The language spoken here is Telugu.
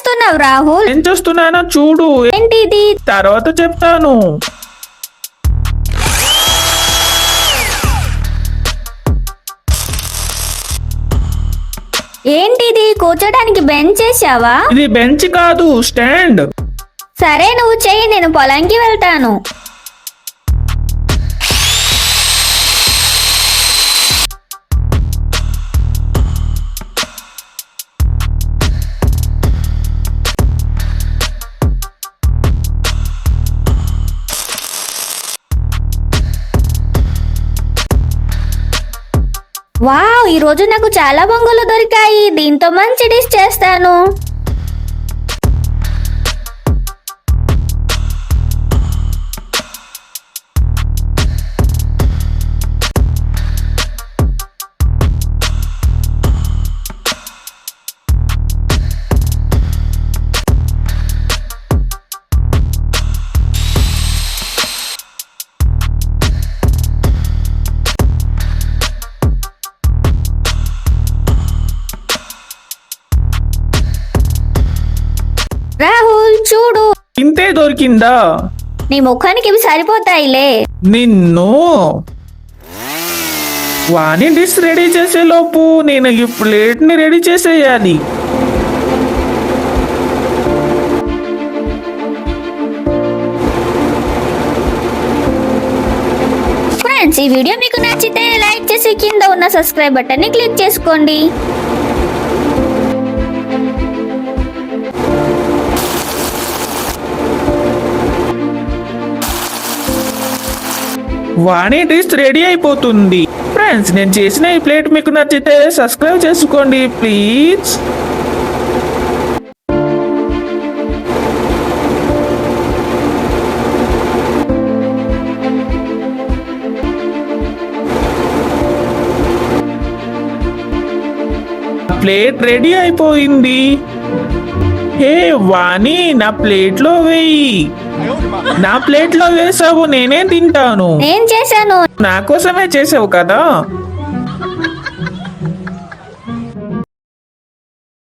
చేస్తున్నావు రాహుల్? ఏం చేస్తున్నానో చూడు. ఏంటిది? తర్వాత చెప్తాను. ఏంటిది? కూర్చోడానికి బెంచ్ చేసావా? ఇది బెంచ్ కాదు, స్టాండ్. సరే నువ్వు చెయ్యి, నేను పొలంకి వెళ్తాను. వావ్, ఈ రోజు నాకు చాలా బొంగులు దొరికాయి. దీంతో మంచి డిష్ చేస్తాను. రాహుల్ చూడు, ఇంతే దొరికిందా? నీ ముఖానికి ఇవి సరిపోతాయిలే. నిన్ను వాణి డిష్ రెడీ చేసే లోపు నేను ఈ ప్లేట్ ని రెడీ చేసేయాలి. ఫ్రెండ్స్, ఈ వీడియో మీకు నచ్చితే లైక్ చేసి కింద ఉన్న సబ్స్క్రైబ్ బటన్ ని క్లిక్ చేసుకోండి. వాణి డిష్ రెడీ అయిపోతుంది. ఫ్రెండ్స్, నేను చేసిన ఈ ప్లేట్ మీకు నచ్చితే సబ్స్క్రైబ్ చేసుకోండి ప్లీజ్. ప్లేట్ రెడీ అయిపోయింది. హే వాణి, నా ప్లేట్ లో వేయి. నా ప్లేట్ లో వేసావు, నేనే తింటాను. నేను చేశాను. నా కోసమే చేసావు కదా.